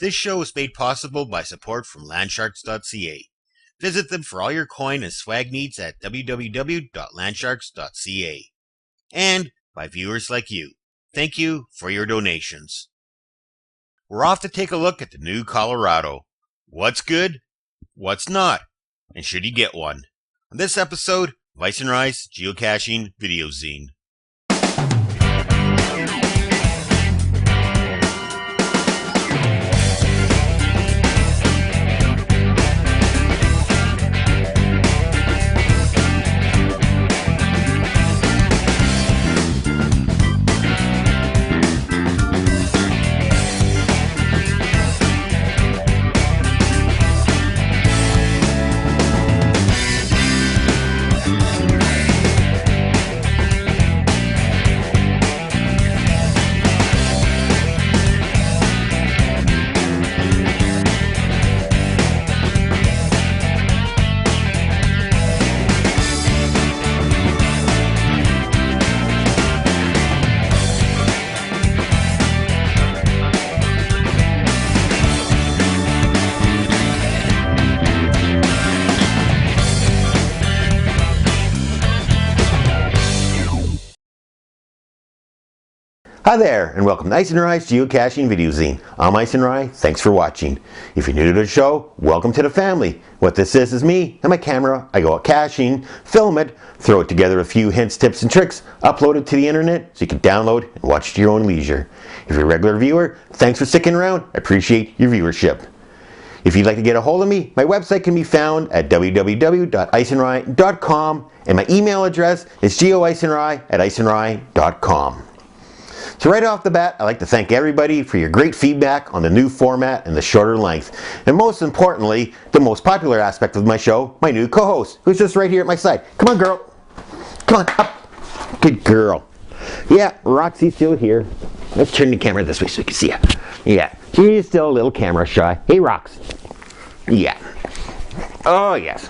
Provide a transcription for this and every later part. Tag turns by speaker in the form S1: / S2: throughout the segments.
S1: This show is made possible by support from Landsharkz.ca. Visit them for all your coin and swag needs at www.landsharkz.ca. And by viewers like you. Thank you for your donations. We're off to take a look at the new Colorado. What's good? What's not? And should you get one? On this episode of Icenrye's Geocaching Videozine. Hi there, and welcome to Icenrye's Geocaching Videozine. I'm Icenrye, thanks for watching. If you're new to the show, welcome to the family. What this is me and my camera. I go out caching, film it, throw it together a few hints, tips, and tricks, upload it to the internet so you can download and watch at your own leisure. If you're a regular viewer, thanks for sticking around. I appreciate your viewership. If you'd like to get a hold of me, my website can be found at www.icenrye.com, and my email address is goicenrye@icenrye.com. So right off the bat, I'd like to thank everybody for your great feedback on the new format and the shorter length. And most importantly, the most popular aspect of my show, my new co-host, who's just right here at my side. Come on, girl. Come on, up. Good girl. Yeah, Roxy's still here. Let's turn the camera this way so we can see her. Yeah, she's still a little camera shy. Hey, Rox. Yeah. Oh, yes.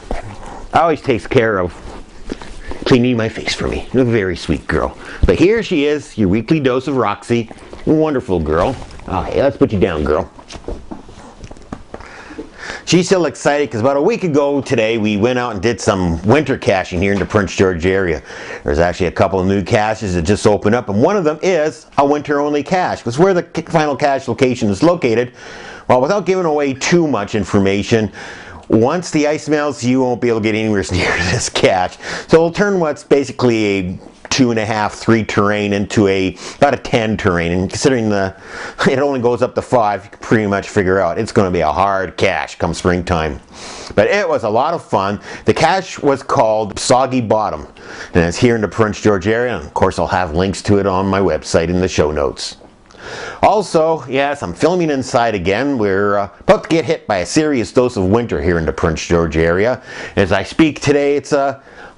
S1: Always takes care of cleaning my face for me. A very sweet girl. But here she is, your weekly dose of Roxy. Wonderful girl. Okay, let's put you down, girl. She's still excited because about a week ago today we went out and did some winter caching here in the Prince George area. There's actually a couple of new caches that just opened up, and one of them is a winter-only cache. Because where the final cache location is located, well, without giving away too much information, once the ice melts, you won't be able to get anywhere near this cache. So we'll turn what's basically a 2.5, 3 terrain into about a 10 terrain. And considering it only goes up to 5, you can pretty much figure out it's going to be a hard cache come springtime. But it was a lot of fun. The cache was called Soggy Bottom, and it's here in the Prince George area. And of course, I'll have links to it on my website in the show notes. Also, yes, I'm filming inside again. We're about to get hit by a serious dose of winter here in the Prince George area. As I speak today, it's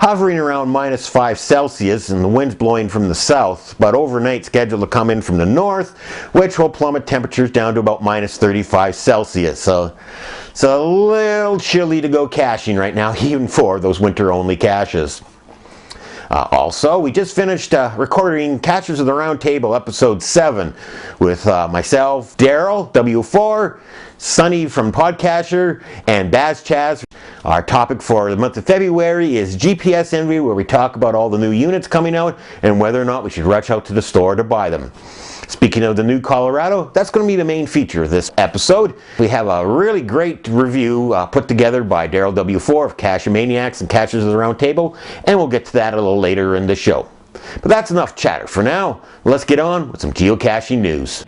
S1: hovering around -5 Celsius and the wind's blowing from the south, but overnight scheduled to come in from the north, which will plummet temperatures down to about -35 Celsius. So it's a little chilly to go caching right now, even for those winter-only caches. Also, we just finished recording Cachers of the Round Table episode 7 with myself, Darrylw4, Sunny from PodCacher, and Baz Chaz. Our topic for the month of February is GPS Envy, where we talk about all the new units coming out and whether or not we should rush out to the store to buy them. Speaking of the new Colorado, that's going to be the main feature of this episode. We have a really great review put together by Darrylw4 of Cache-A-Maniacs and Cachers of the Round Table, and we'll get to that a little later in the show. But that's enough chatter for now. Let's get on with some geocaching news.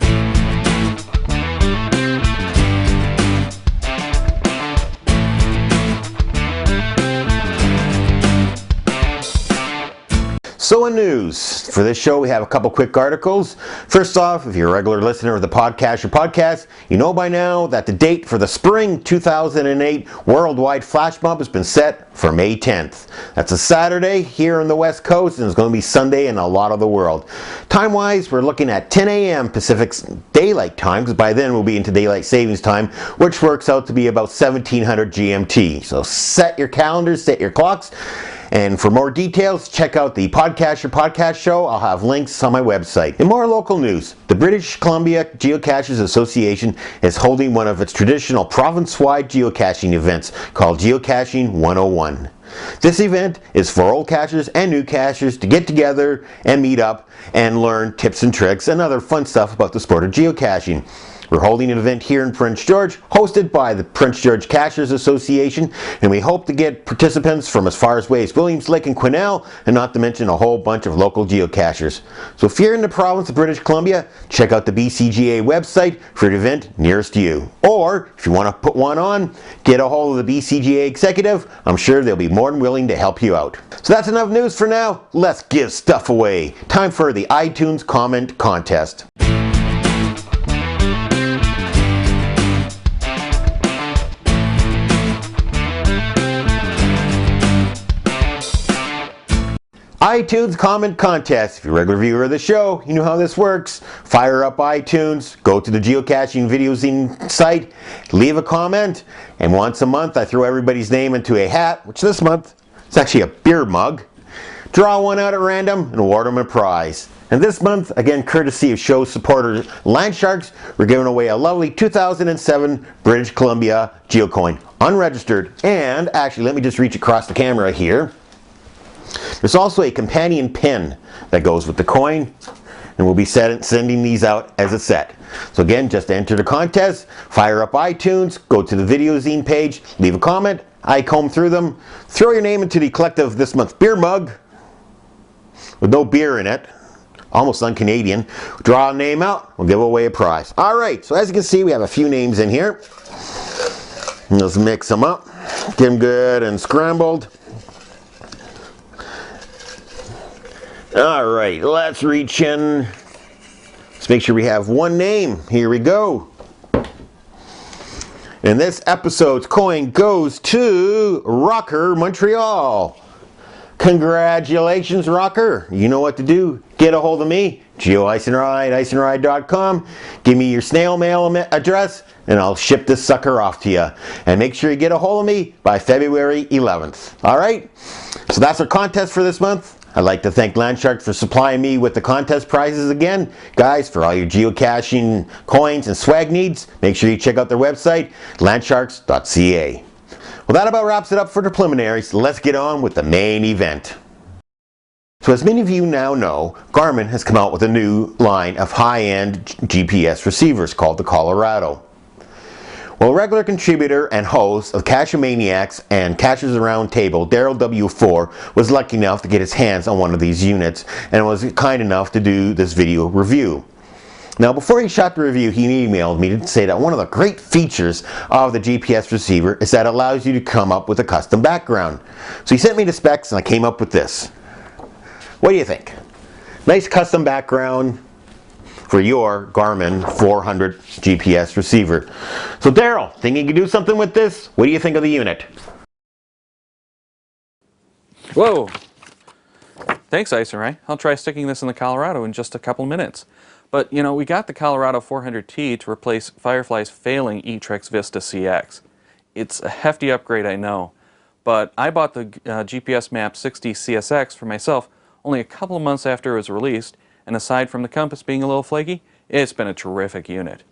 S1: So in news, for this show we have a couple quick articles. First off, if you're a regular listener of the PodCacher podcast, you know by now that the date for the spring 2008 worldwide flash mob has been set for May 10th. That's a Saturday here on the West Coast, and it's going to be Sunday in a lot of the world. Time-wise, we're looking at 10 a.m. Pacific Daylight Time, because by then we'll be into Daylight Savings Time, which works out to be about 1700 GMT. So set your calendars, set your clocks, And for more details, check out the PodCacher podcast show. I'll have links on my website. In more local news, the British Columbia Geocachers Association is holding one of its traditional province-wide geocaching events called Geocaching 101. This event is for old cachers and new cachers to get together and meet up and learn tips and tricks and other fun stuff about the sport of geocaching. We're holding an event here in Prince George, hosted by the Prince George Cachers Association, and we hope to get participants from as far away as Williams Lake and Quesnel, and not to mention a whole bunch of local geocachers. So if you're in the province of British Columbia, check out the BCGA website for an event nearest you. Or, if you want to put one on, get a hold of the BCGA executive. I'm sure they'll be more than willing to help you out. So that's enough news for now. Let's give stuff away. Time for the iTunes Comment Contest. iTunes Comment Contest. If you're a regular viewer of the show, you know how this works. Fire up iTunes, go to the Geocaching Videozine site, leave a comment, and once a month I throw everybody's name into a hat, which this month is actually a beer mug. Draw one out at random and award them a prize. And this month, again courtesy of show supporter Landsharkz, we're giving away a lovely 2007 British Columbia Geocoin, unregistered. And actually, let me just reach across the camera here. There's also a companion pin that goes with the coin, and we'll be sending these out as a set. So again, just enter the contest, fire up iTunes, go to the Videozine page, leave a comment, I comb through them, throw your name into the collective this month's beer mug with no beer in it, almost un-Canadian. Draw a name out, we'll give away a prize. Alright, so as you can see, we have a few names in here. Let's mix them up, get them good and scrambled. Alright, let's reach in. Let's make sure we have one name. Here we go. And this episode's coin goes to Rocker Montreal. Congratulations, Rocker. You know what to do. Get a hold of me, Icenrye at Icenrye.com. Give me your snail mail address, and I'll ship this sucker off to you. And make sure you get a hold of me by February 11th. Alright? So that's our contest for this month. I'd like to thank Landsharkz for supplying me with the contest prizes again. Guys, for all your geocaching coins and swag needs, make sure you check out their website, landsharkz.ca. Well, that about wraps it up for the preliminaries. Let's get on with the main event. So as many of you now know, Garmin has come out with a new line of high-end GPS receivers called the Colorado. Well, regular contributor and host of Cache-A-Maniacs and Cachers Around Table, Darrylw4, was lucky enough to get his hands on one of these units and was kind enough to do this video review. Now, before he shot the review, he emailed me to say that one of the great features of the GPS receiver is that it allows you to come up with a custom background. So he sent me the specs and I came up with this. What do you think? Nice custom background for your Garmin 400 GPS receiver. So Darryl, think you can do something with this? What do you think of the unit?
S2: Whoa! Thanks, Icenrye. I'll try sticking this in the Colorado in just a couple minutes. But, you know, we got the Colorado 400T to replace Firefly's failing eTrex Vista CX. It's a hefty upgrade, I know, but I bought the GPS Map 60 CSX for myself only a couple of months after it was released, and aside from the compass being a little flaky, it's been a terrific unit.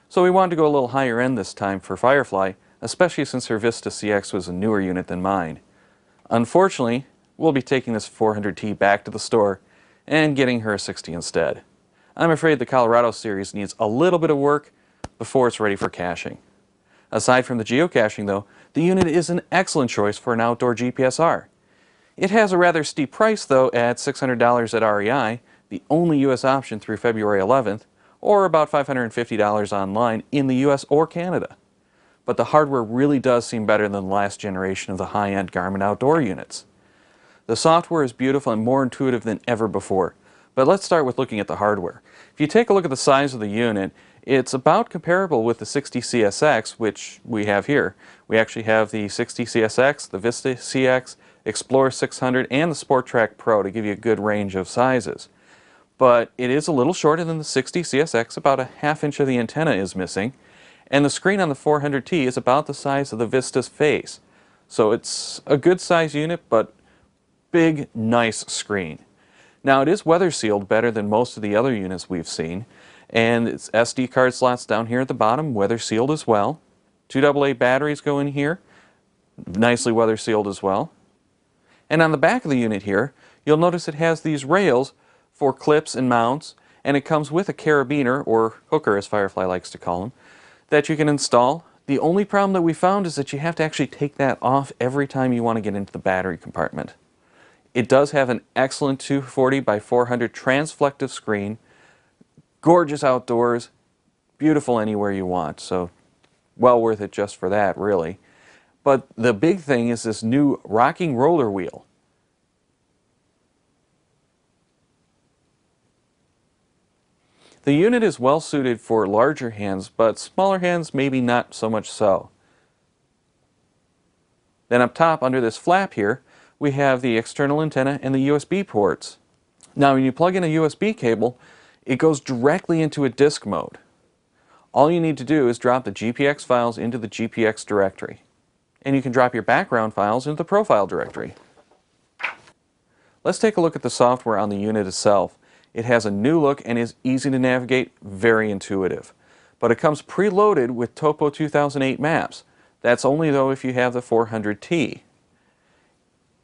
S2: So we wanted to go a little higher end this time for Firefly, especially since her Vista CX was a newer unit than mine. Unfortunately, we'll be taking this 400T back to the store and getting her a 60 instead. I'm afraid the Colorado series needs a little bit of work before it's ready for caching. Aside from the geocaching though, the unit is an excellent choice for an outdoor GPSR. It has a rather steep price though at $600 at REI, the only US option through February 11th, or about $550 online in the US or Canada. But the hardware really does seem better than the last generation of the high-end Garmin outdoor units. The software is beautiful and more intuitive than ever before. But let's start with looking at the hardware. If you take a look at the size of the unit, it's about comparable with the 60 CSX, which we have here. We actually have the 60 CSX, the Vista CX, Explorer 600, and the Sport Track Pro to give you a good range of sizes. But it is a little shorter than the 60 CSX, about a ½ inch of the antenna is missing, and the screen on the 400T is about the size of the Vista's face. So it's a good size unit, but big, nice screen. Now it is weather sealed better than most of the other units we've seen, and its SD card slots down here at the bottom, weather sealed as well. 2 AA batteries go in here, nicely weather sealed as well. And on the back of the unit here, you'll notice it has these rails for clips and mounts, and it comes with a carabiner, or hooker as Firefly likes to call them, that you can install. The only problem that we found is that you have to actually take that off every time you want to get into the battery compartment. It does have an excellent 240 by 400 transflective screen, gorgeous outdoors, beautiful anywhere you want, so well worth it just for that, really. But the big thing is this new rocking roller wheel. The unit is well suited for larger hands, but smaller hands maybe not so much so. Then up top under this flap here, we have the external antenna and the USB ports. Now when you plug in a USB cable, it goes directly into a disk mode. All you need to do is drop the GPX files into the GPX directory. And you can drop your background files into the profile directory. Let's take a look at the software on the unit itself. It has a new look and is easy to navigate, very intuitive. But it comes preloaded with Topo 2008 maps. That's only though if you have the 400T.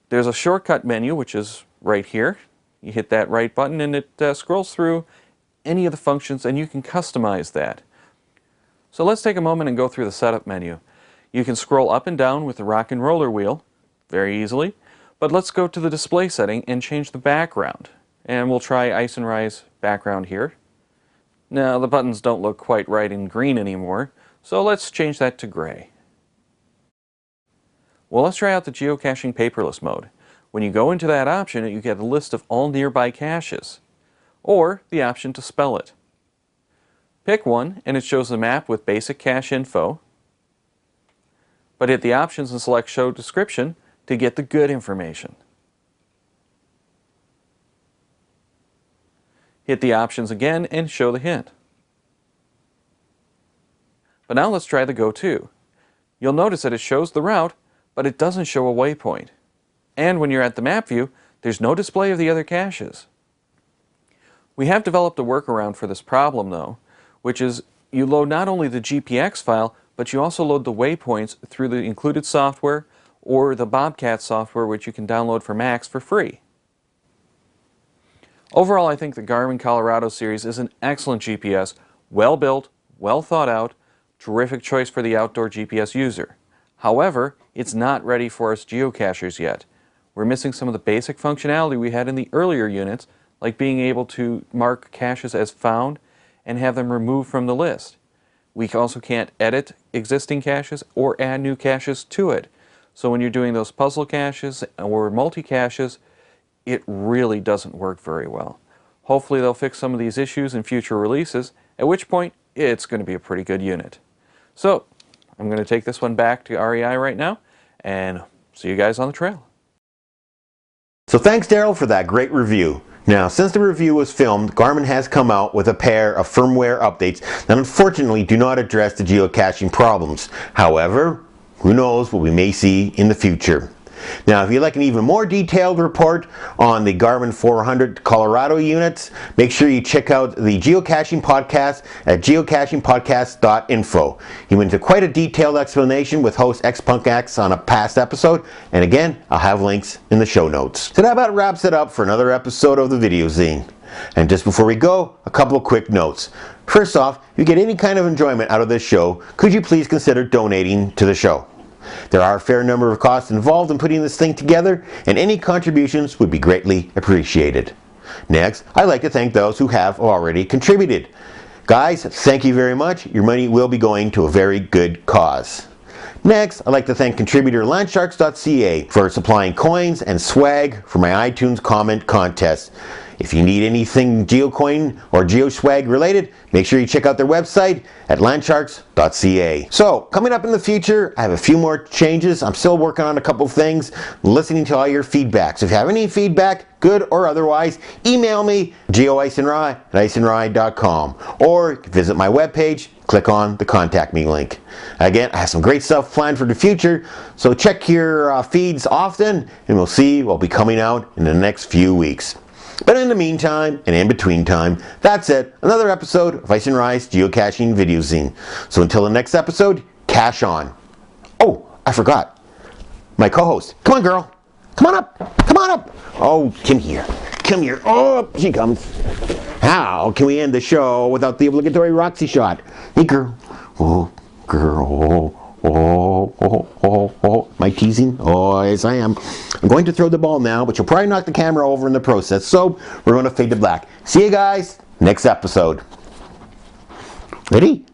S2: There's a shortcut menu which is right here. You hit that right button and it scrolls through any of the functions and you can customize that. So let's take a moment and go through the setup menu. You can scroll up and down with the rock and roller wheel very easily, but let's go to the display setting and change the background. And we'll try Icenrye's background here. Now the buttons don't look quite right in green anymore, so let's change that to gray. Well, let's try out the geocaching paperless mode. When you go into that option, you get a list of all nearby caches, or the option to spell it. Pick one and it shows the map with basic cache info, but hit the options and select show description to get the good information. Hit the options again and show the hint. But now let's try the Go To. You'll notice that it shows the route, but it doesn't show a waypoint. And when you're at the map view, there's no display of the other caches. We have developed a workaround for this problem though, which is you load not only the GPX file, but you also load the waypoints through the included software or the Bobcat software, which you can download for Macs for free. Overall, I think the Garmin Colorado series is an excellent GPS, well built, well thought out, terrific choice for the outdoor GPS user. However, it's not ready for us geocachers yet. We're missing some of the basic functionality we had in the earlier units, like being able to mark caches as found and have them removed from the list. We also can't edit existing caches or add new caches to it. So when you're doing those puzzle caches or multi-caches, it really doesn't work very well. Hopefully they'll fix some of these issues in future releases, at which point it's going to be a pretty good unit. So I'm going to take this one back to REI right now and see you guys on the trail.
S1: So thanks, Darrylw, for that great review. Now, since the review was filmed, Garmin has come out with a pair of firmware updates that unfortunately do not address the geocaching problems. However, who knows what we may see in the future. Now, if you'd like an even more detailed report on the Garmin 400 Colorado units, make sure you check out the Geocaching Podcast at geocachingpodcast.info. He went into quite a detailed explanation with host XPunkX on a past episode, and again, I'll have links in the show notes. So that about wraps it up for another episode of the Videozine. And just before we go, a couple of quick notes. First off, if you get any kind of enjoyment out of this show, could you please consider donating to the show? There are a fair number of costs involved in putting this thing together, and any contributions would be greatly appreciated. Next, I'd like to thank those who have already contributed. Guys, thank you very much. Your money will be going to a very good cause. Next, I'd like to thank contributor Landsharkz.ca for supplying coins and swag for my iTunes comment contest. If you need anything Geocoin or GeoSwag related, make sure you check out their website at Landsharkz.ca. So, coming up in the future, I have a few more changes. I'm still working on a couple things, listening to all your feedback. So if you have any feedback, good or otherwise, email me, geoicenrye at icenrye.com, or visit my webpage, click on the contact me link. Again, I have some great stuff planned for the future, so check your feeds often, and we'll see what will be coming out in the next few weeks. But in the meantime, and in between time, that's it. Another episode of Icenrye's Geocaching Videozine. So until the next episode, cache on. Oh, I forgot. My co-host. Come on, girl. Come on up. Come on up. Oh, come here. Come here. Oh, she comes. How can we end the show without the obligatory Roxy shot? Hey, girl. Oh, girl. Oh. Am I teasing? Oh, yes, I am. I'm going to throw the ball now, but you'll probably knock the camera over in the process, so we're going to fade to black. See you guys next episode. Ready?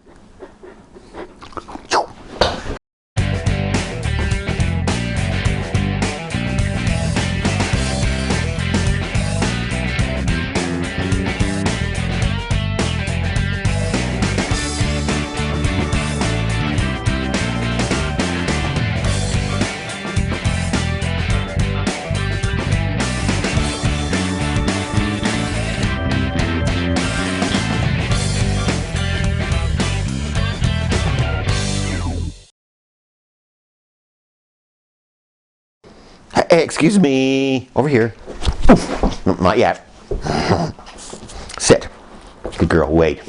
S1: Hey, excuse me. Over here. No, not yet. Sit. Good girl, wait.